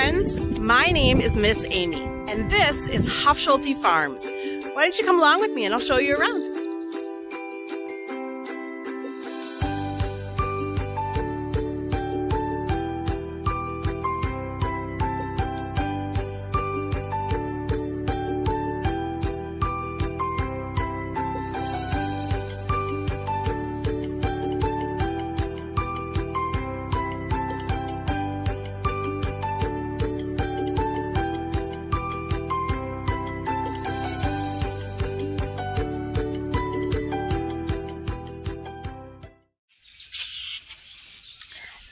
friends, my name is Miss Amy, and this is Hofschulte Farms. Why don't you come along with me and I'll show you around.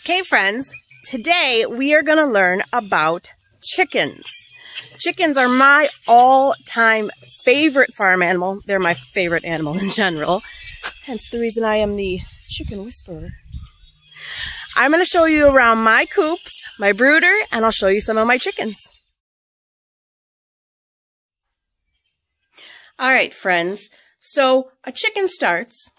Okay friends, today we are going to learn about chickens. Chickens are my all-time favorite farm animal. They're my favorite animal in general, hence the reason I am the chicken whisperer. I'm going to show you around my coops, my brooder, and I'll show you some of my chickens. Alright friends, so a chicken starts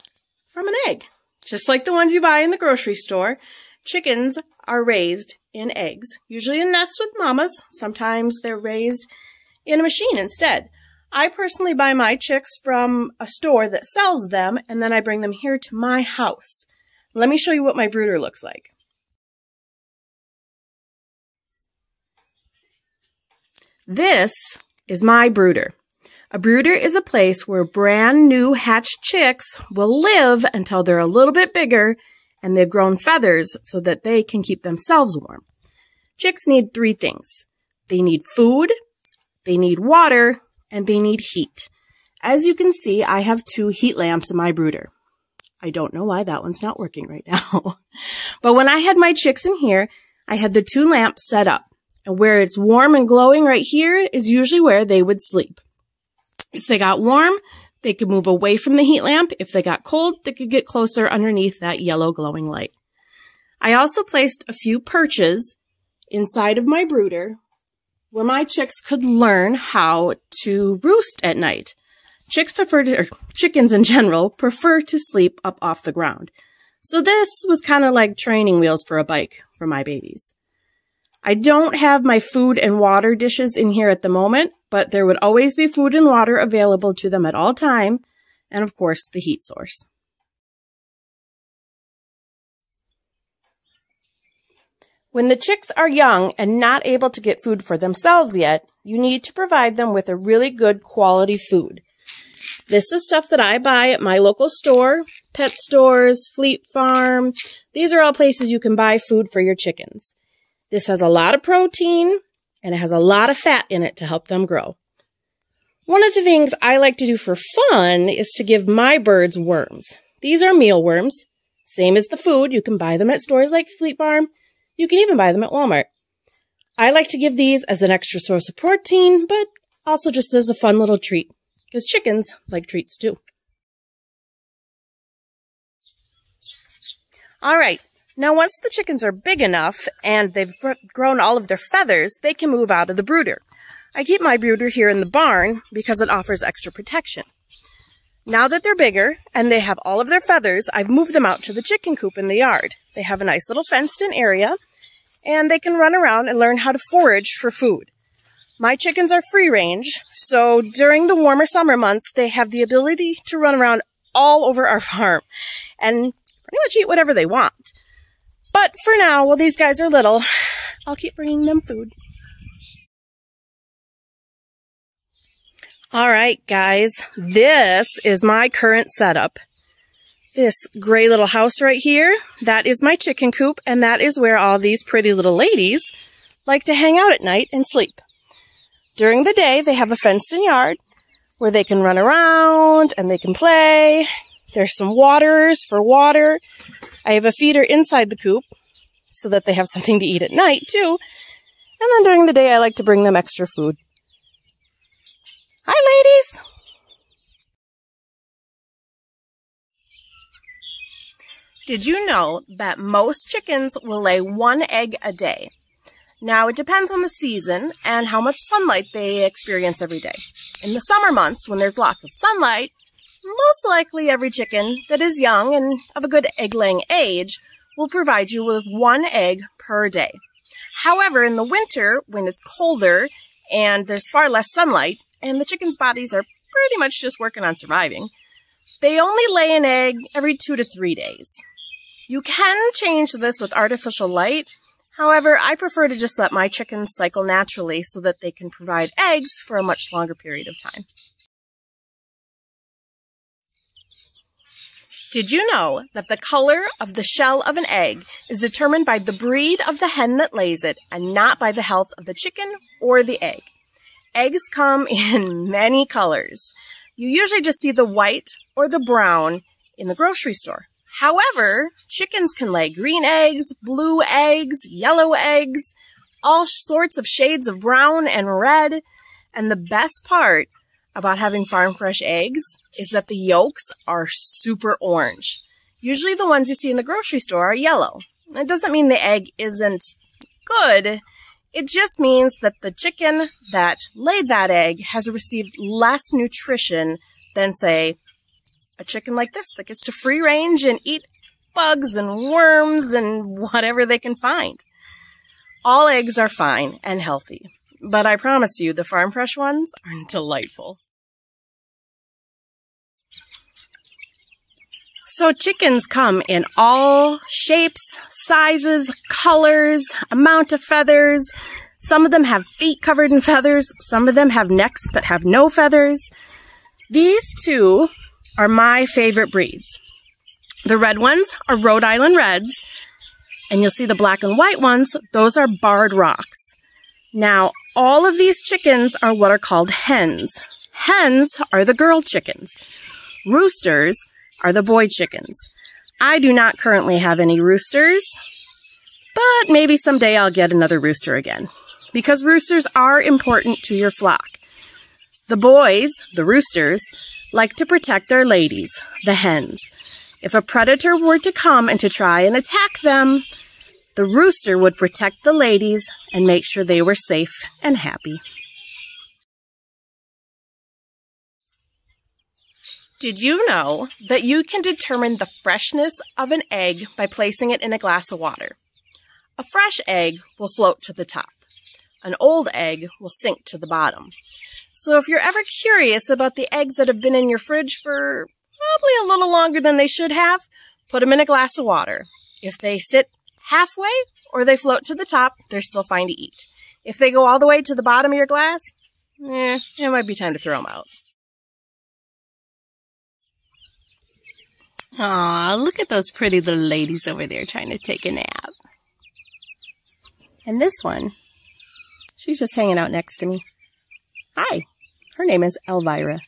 from an egg, just like the ones you buy in the grocery store. Chickens are raised in eggs, usually in nests with mamas. Sometimes they're raised in a machine instead. I personally buy my chicks from a store that sells them, and then I bring them here to my house. Let me show you what my brooder looks like. This is my brooder. A brooder is a place where brand new hatched chicks will live until they're a little bit bigger and they've grown feathers so that they can keep themselves warm. Chicks need three things. They need food, they need water, and they need heat. As you can see, I have 2 heat lamps in my brooder. I don't know why that one's not working right now. But when I had my chicks in here, I had the 2 lamps set up. And where it's warm and glowing right here is usually where they would sleep. If they got warm, they could move away from the heat lamp. If they got cold, they could get closer underneath that yellow glowing light. I also placed a few perches inside of my brooder where my chicks could learn how to roost at night. Chickens in general prefer to sleep up off the ground. So this was kind of like training wheels for a bike for my babies. I don't have my food and water dishes in here at the moment, but there would always be food and water available to them at all time, and of course the heat source. When the chicks are young and not able to get food for themselves yet, you need to provide them with a really good quality food. This is stuff that I buy at my local store, pet stores, Fleet Farm. These are all places you can buy food for your chickens. This has a lot of protein, and it has a lot of fat in it to help them grow. One of the things I like to do for fun is to give my birds worms. These are mealworms, same as the food. You can buy them at stores like Fleet Farm. You can even buy them at Walmart. I like to give these as an extra source of protein, but also just as a fun little treat, because chickens like treats too. All right. Now, once the chickens are big enough and they've grown all of their feathers, they can move out of the brooder. I keep my brooder here in the barn because it offers extra protection. Now that they're bigger and they have all of their feathers, I've moved them out to the chicken coop in the yard. They have a nice little fenced-in area, and they can run around and learn how to forage for food. My chickens are free-range, so during the warmer summer months, they have the ability to run around all over our farm and pretty much eat whatever they want. But for now, while these guys are little, I'll keep bringing them food. All right, guys, this is my current setup. This gray little house right here, that is my chicken coop, and that is where all these pretty little ladies like to hang out at night and sleep. During the day, they have a fenced-in yard where they can run around and they can play. There's some waters for water. I have a feeder inside the coop so that they have something to eat at night, too. And then during the day, I like to bring them extra food. Hi, ladies! Did you know that most chickens will lay 1 egg a day? Now, it depends on the season and how much sunlight they experience every day. In the summer months, when there's lots of sunlight, most likely every chicken that is young and of a good egg-laying age will provide you with 1 egg per day. However, in the winter, when it's colder and there's far less sunlight, and the chickens' bodies are pretty much just working on surviving, they only lay an egg every 2 to 3 days. You can change this with artificial light. However, I prefer to just let my chickens cycle naturally so that they can provide eggs for a much longer period of time. Did you know that the color of the shell of an egg is determined by the breed of the hen that lays it and not by the health of the chicken or the egg? Eggs come in many colors. You usually just see the white or the brown in the grocery store. However, chickens can lay green eggs, blue eggs, yellow eggs, all sorts of shades of brown and red. And the best part about having farm fresh eggs is that the yolks are super orange. Usually the ones you see in the grocery store are yellow. It doesn't mean the egg isn't good. It just means that the chicken that laid that egg has received less nutrition than, say, a chicken like this that gets to free range and eat bugs and worms and whatever they can find. All eggs are fine and healthy, but I promise you the farm fresh ones are delightful. So chickens come in all shapes, sizes, colors, amount of feathers. Some of them have feet covered in feathers. Some of them have necks that have no feathers. These two are my favorite breeds. The red ones are Rhode Island Reds, and you'll see the black and white ones, those are Barred Rocks. Now, all of these chickens are what are called hens. Hens are the girl chickens. Roosters are the boy chickens. I do not currently have any roosters, but maybe someday I'll get another rooster again, because roosters are important to your flock. The boys, the roosters, like to protect their ladies, the hens. If a predator were to come and to try and attack them, the rooster would protect the ladies and make sure they were safe and happy. Did you know that you can determine the freshness of an egg by placing it in a glass of water? A fresh egg will float to the top. An old egg will sink to the bottom. So if you're ever curious about the eggs that have been in your fridge for probably a little longer than they should have, put them in a glass of water. If they sit halfway or they float to the top, they're still fine to eat. If they go all the way to the bottom of your glass, it might be time to throw them out. Aw, look at those pretty little ladies over there trying to take a nap. And this one, she's just hanging out next to me. Hi, her name is Elvira.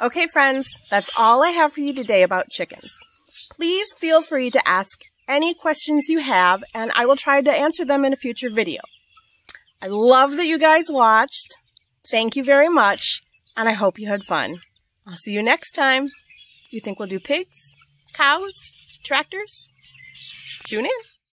Okay, friends, that's all I have for you today about chickens. Please feel free to ask any questions you have, and I will try to answer them in a future video. I love that you guys watched. Thank you very much, and I hope you had fun. I'll see you next time. Do you think we'll do pigs, cows, tractors? Tune in.